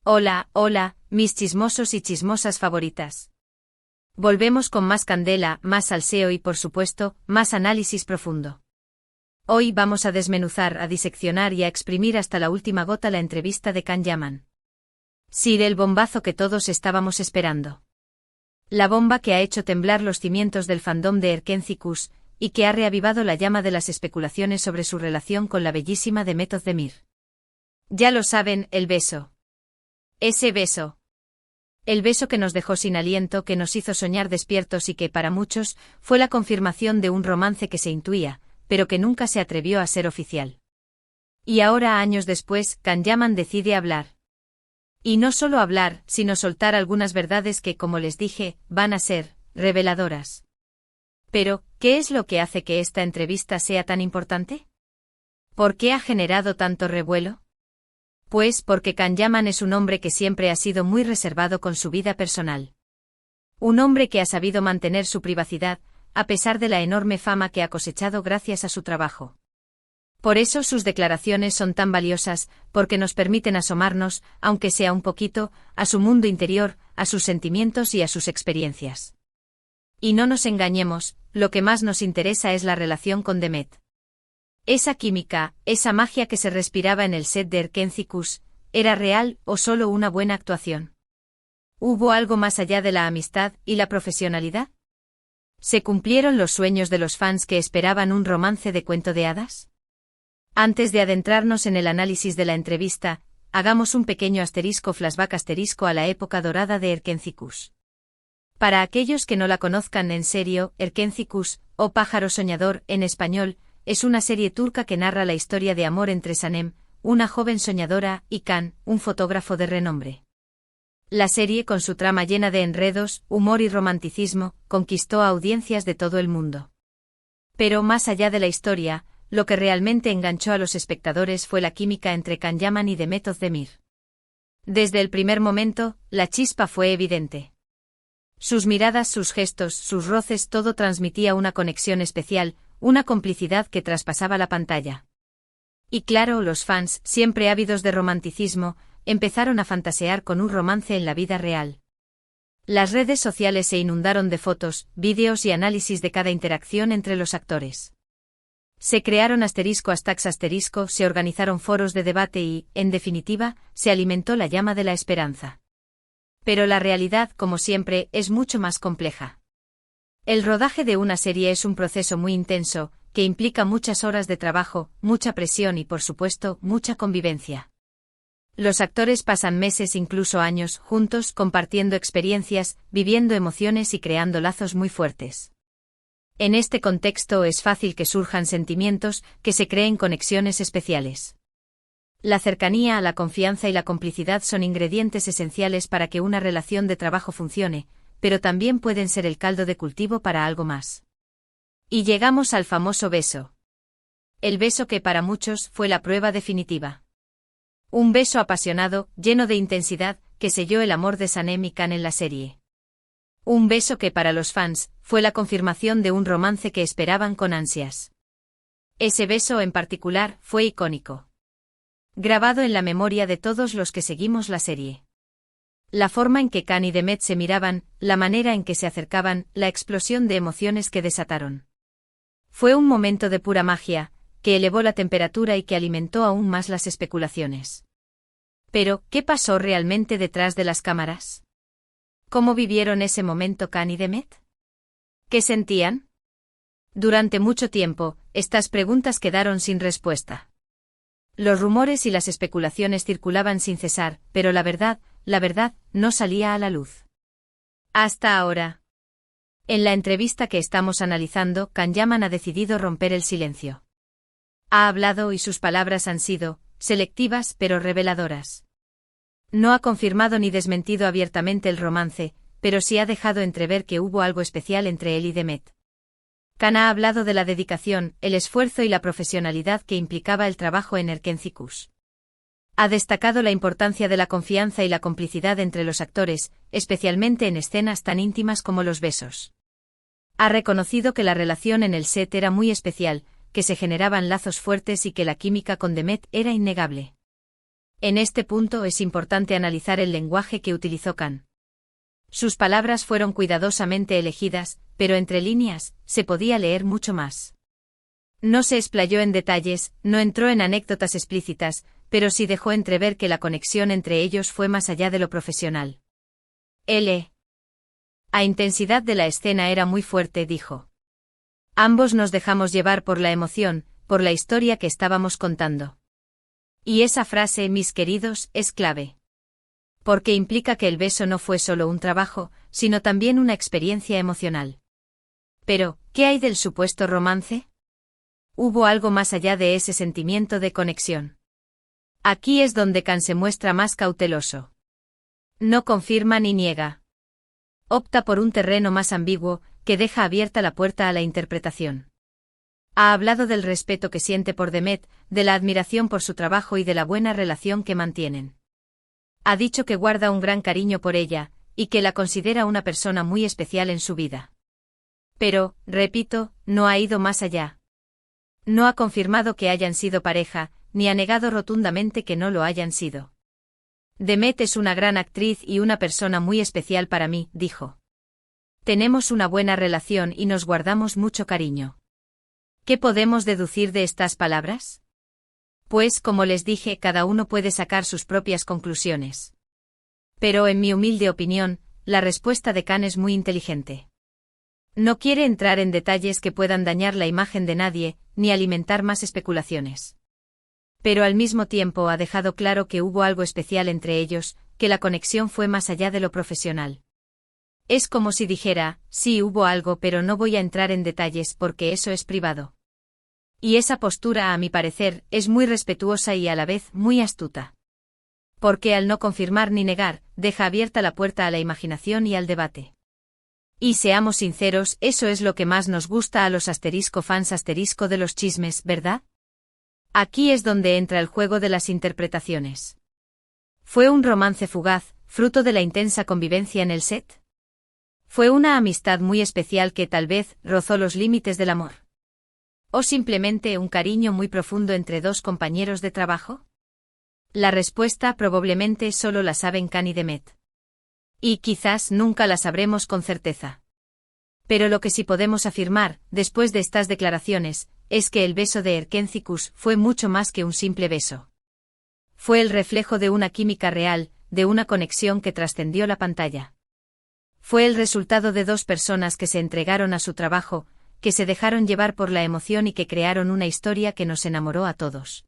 Hola, hola, mis chismosos y chismosas favoritas. Volvemos con más candela, más salseo y por supuesto, más análisis profundo. Hoy vamos a desmenuzar, a diseccionar y a exprimir hasta la última gota la entrevista de Can Yaman. Sí, el bombazo que todos estábamos esperando. La bomba que ha hecho temblar los cimientos del fandom de Erkenci Kuş, y que ha reavivado la llama de las especulaciones sobre su relación con la bellísima Demet Özdemir. Ya lo saben, el beso. Ese beso. El beso que nos dejó sin aliento, que nos hizo soñar despiertos y que, para muchos, fue la confirmación de un romance que se intuía, pero que nunca se atrevió a ser oficial. Y ahora, años después, Can Yaman decide hablar. Y no solo hablar, sino soltar algunas verdades que, como les dije, van a ser reveladoras. Pero, ¿qué es lo que hace que esta entrevista sea tan importante? ¿Por qué ha generado tanto revuelo? Pues porque Can Yaman es un hombre que siempre ha sido muy reservado con su vida personal. Un hombre que ha sabido mantener su privacidad, a pesar de la enorme fama que ha cosechado gracias a su trabajo. Por eso sus declaraciones son tan valiosas, porque nos permiten asomarnos, aunque sea un poquito, a su mundo interior, a sus sentimientos y a sus experiencias. Y no nos engañemos, lo que más nos interesa es la relación con Demet. Esa química, esa magia que se respiraba en el set de Erkenci Kuş, ¿era real o solo una buena actuación? ¿Hubo algo más allá de la amistad y la profesionalidad? ¿Se cumplieron los sueños de los fans que esperaban un romance de cuento de hadas? Antes de adentrarnos en el análisis de la entrevista, hagamos un pequeño flashback a la época dorada de Erkenci Kuş. Para aquellos que no la conozcan en serio, Erkenci Kuş, o Pájaro Soñador en español, es una serie turca que narra la historia de amor entre Sanem, una joven soñadora, y Can, un fotógrafo de renombre. La serie, con su trama llena de enredos, humor y romanticismo, conquistó a audiencias de todo el mundo. Pero más allá de la historia, lo que realmente enganchó a los espectadores fue la química entre Can Yaman y Demet Özdemir. Desde el primer momento, la chispa fue evidente. Sus miradas, sus gestos, sus roces, todo transmitía una conexión especial, una complicidad que traspasaba la pantalla. Y claro, los fans, siempre ávidos de romanticismo, empezaron a fantasear con un romance en la vida real. Las redes sociales se inundaron de fotos, vídeos y análisis de cada interacción entre los actores. Se crearon hashtags, se organizaron foros de debate y, en definitiva, se alimentó la llama de la esperanza. Pero la realidad, como siempre, es mucho más compleja. El rodaje de una serie es un proceso muy intenso, que implica muchas horas de trabajo, mucha presión y, por supuesto, mucha convivencia. Los actores pasan meses, incluso años, juntos, compartiendo experiencias, viviendo emociones y creando lazos muy fuertes. En este contexto es fácil que surjan sentimientos, que se creen conexiones especiales. La cercanía, la confianza y la complicidad son ingredientes esenciales para que una relación de trabajo funcione, pero también pueden ser el caldo de cultivo para algo más. Y llegamos al famoso beso. El beso que para muchos fue la prueba definitiva. Un beso apasionado, lleno de intensidad, que selló el amor de Sanem y Can en la serie. Un beso que para los fans fue la confirmación de un romance que esperaban con ansias. Ese beso en particular fue icónico. Grabado en la memoria de todos los que seguimos la serie. La forma en que Can y Demet se miraban, la manera en que se acercaban, la explosión de emociones que desataron. Fue un momento de pura magia, que elevó la temperatura y que alimentó aún más las especulaciones. Pero, ¿qué pasó realmente detrás de las cámaras? ¿Cómo vivieron ese momento Can y Demet? ¿Qué sentían? Durante mucho tiempo, estas preguntas quedaron sin respuesta. Los rumores y las especulaciones circulaban sin cesar, pero la verdad, no salía a la luz. Hasta ahora. En la entrevista que estamos analizando, Can Yaman ha decidido romper el silencio. Ha hablado y sus palabras han sido selectivas pero reveladoras. No ha confirmado ni desmentido abiertamente el romance, pero sí ha dejado entrever que hubo algo especial entre él y Demet. Can ha hablado de la dedicación, el esfuerzo y la profesionalidad que implicaba el trabajo en Erkenci Kuş. Ha destacado la importancia de la confianza y la complicidad entre los actores, especialmente en escenas tan íntimas como los besos. Ha reconocido que la relación en el set era muy especial, que se generaban lazos fuertes y que la química con Demet era innegable. En este punto es importante analizar el lenguaje que utilizó Khan. Sus palabras fueron cuidadosamente elegidas, pero entre líneas, se podía leer mucho más. No se explayó en detalles, no entró en anécdotas explícitas, pero sí dejó entrever que la conexión entre ellos fue más allá de lo profesional. La intensidad de la escena era muy fuerte, dijo. Ambos nos dejamos llevar por la emoción, por la historia que estábamos contando. Y esa frase, mis queridos, es clave. Porque implica que el beso no fue solo un trabajo, sino también una experiencia emocional. Pero, ¿qué hay del supuesto romance? Hubo algo más allá de ese sentimiento de conexión. Aquí es donde Khan se muestra más cauteloso. No confirma ni niega. Opta por un terreno más ambiguo, que deja abierta la puerta a la interpretación. Ha hablado del respeto que siente por Demet, de la admiración por su trabajo y de la buena relación que mantienen. Ha dicho que guarda un gran cariño por ella, y que la considera una persona muy especial en su vida. Pero, repito, no ha ido más allá. No ha confirmado que hayan sido pareja, ni ha negado rotundamente que no lo hayan sido. Demet es una gran actriz y una persona muy especial para mí, dijo. Tenemos una buena relación y nos guardamos mucho cariño. ¿Qué podemos deducir de estas palabras? Pues, como les dije, cada uno puede sacar sus propias conclusiones. Pero en mi humilde opinión, la respuesta de Khan es muy inteligente. No quiere entrar en detalles que puedan dañar la imagen de nadie, ni alimentar más especulaciones. Pero al mismo tiempo ha dejado claro que hubo algo especial entre ellos, que la conexión fue más allá de lo profesional. Es como si dijera, sí hubo algo, pero no voy a entrar en detalles porque eso es privado. Y esa postura, a mi parecer, es muy respetuosa y a la vez muy astuta. Porque al no confirmar ni negar, deja abierta la puerta a la imaginación y al debate. Y seamos sinceros, eso es lo que más nos gusta a los fans de los chismes, ¿verdad? Aquí es donde entra el juego de las interpretaciones. ¿Fue un romance fugaz, fruto de la intensa convivencia en el set? ¿Fue una amistad muy especial que tal vez rozó los límites del amor? ¿O simplemente un cariño muy profundo entre dos compañeros de trabajo? La respuesta probablemente solo la saben Khan y Demet. Y quizás nunca la sabremos con certeza. Pero lo que sí podemos afirmar, después de estas declaraciones, es que el beso de Erkencikus fue mucho más que un simple beso. Fue el reflejo de una química real, de una conexión que trascendió la pantalla. Fue el resultado de dos personas que se entregaron a su trabajo, que se dejaron llevar por la emoción y que crearon una historia que nos enamoró a todos.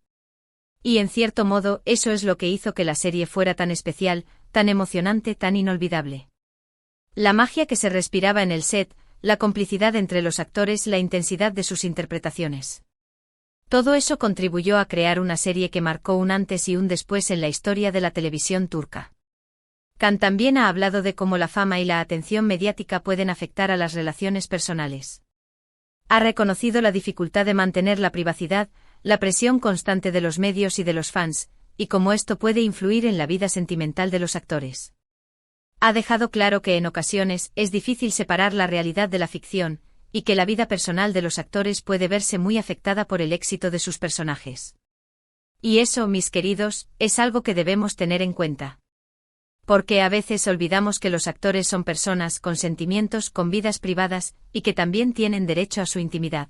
Y en cierto modo, eso es lo que hizo que la serie fuera tan especial, tan emocionante, tan inolvidable. La magia que se respiraba en el set, la complicidad entre los actores, la intensidad de sus interpretaciones. Todo eso contribuyó a crear una serie que marcó un antes y un después en la historia de la televisión turca. Khan también ha hablado de cómo la fama y la atención mediática pueden afectar a las relaciones personales. Ha reconocido la dificultad de mantener la privacidad, la presión constante de los medios y de los fans, y cómo esto puede influir en la vida sentimental de los actores. Ha dejado claro que en ocasiones es difícil separar la realidad de la ficción, y que la vida personal de los actores puede verse muy afectada por el éxito de sus personajes. Y eso, mis queridos, es algo que debemos tener en cuenta. Porque a veces olvidamos que los actores son personas con sentimientos, con vidas privadas, y que también tienen derecho a su intimidad.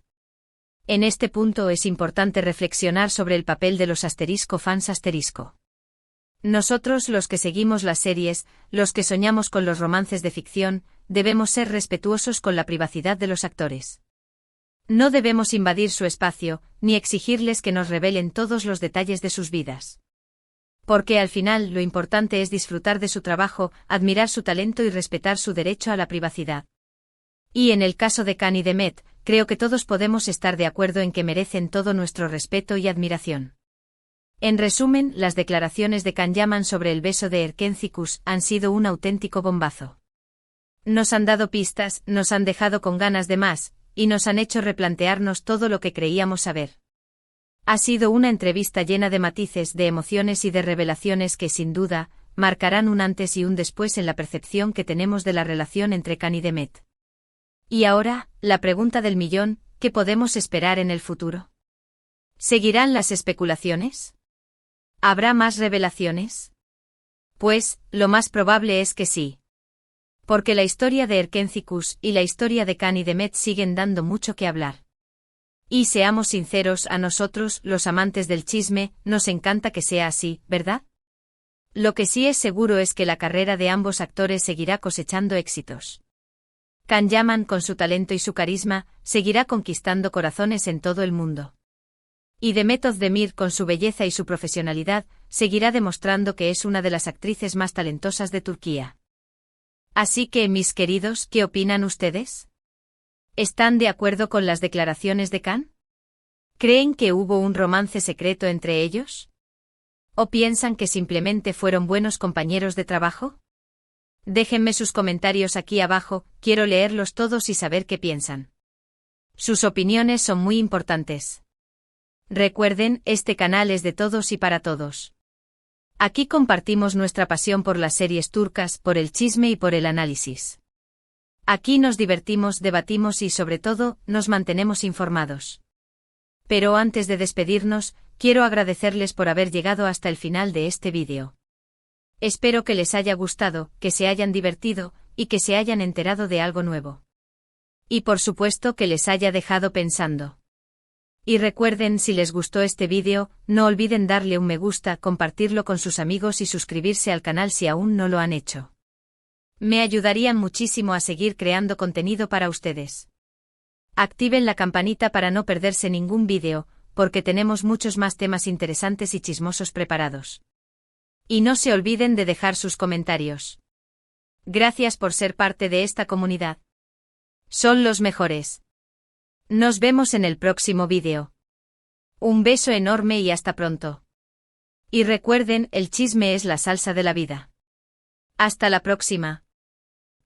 En este punto es importante reflexionar sobre el papel de los fans. Nosotros, los que seguimos las series, los que soñamos con los romances de ficción, debemos ser respetuosos con la privacidad de los actores. No debemos invadir su espacio, ni exigirles que nos revelen todos los detalles de sus vidas. Porque al final lo importante es disfrutar de su trabajo, admirar su talento y respetar su derecho a la privacidad. Y en el caso de Khan y Demet, creo que todos podemos estar de acuerdo en que merecen todo nuestro respeto y admiración. En resumen, las declaraciones de Khan Yaman sobre el beso de Erkencikus han sido un auténtico bombazo. Nos han dado pistas, nos han dejado con ganas de más, y nos han hecho replantearnos todo lo que creíamos saber. Ha sido una entrevista llena de matices, de emociones y de revelaciones que, sin duda, marcarán un antes y un después en la percepción que tenemos de la relación entre Khan y Demet. Y ahora, la pregunta del millón, ¿qué podemos esperar en el futuro? ¿Seguirán las especulaciones? ¿Habrá más revelaciones? Pues, lo más probable es que sí. Porque la historia de Erkencicus y la historia de Can y Demet siguen dando mucho que hablar. Y seamos sinceros, a nosotros, los amantes del chisme, nos encanta que sea así, ¿verdad? Lo que sí es seguro es que la carrera de ambos actores seguirá cosechando éxitos. Can Yaman, con su talento y su carisma, seguirá conquistando corazones en todo el mundo. Y Demet Özdemir, con su belleza y su profesionalidad, seguirá demostrando que es una de las actrices más talentosas de Turquía. Así que, mis queridos, ¿qué opinan ustedes? ¿Están de acuerdo con las declaraciones de Can? ¿Creen que hubo un romance secreto entre ellos? ¿O piensan que simplemente fueron buenos compañeros de trabajo? Déjenme sus comentarios aquí abajo, quiero leerlos todos y saber qué piensan. Sus opiniones son muy importantes. Recuerden, este canal es de todos y para todos. Aquí compartimos nuestra pasión por las series turcas, por el chisme y por el análisis. Aquí nos divertimos, debatimos y sobre todo, nos mantenemos informados. Pero antes de despedirnos, quiero agradecerles por haber llegado hasta el final de este vídeo. Espero que les haya gustado, que se hayan divertido, y que se hayan enterado de algo nuevo. Y por supuesto que les haya dejado pensando. Y recuerden, si les gustó este vídeo, no olviden darle un me gusta, compartirlo con sus amigos y suscribirse al canal si aún no lo han hecho. Me ayudarían muchísimo a seguir creando contenido para ustedes. Activen la campanita para no perderse ningún vídeo, porque tenemos muchos más temas interesantes y chismosos preparados. Y no se olviden de dejar sus comentarios. Gracias por ser parte de esta comunidad. Son los mejores. Nos vemos en el próximo vídeo. Un beso enorme y hasta pronto. Y recuerden, el chisme es la salsa de la vida. Hasta la próxima.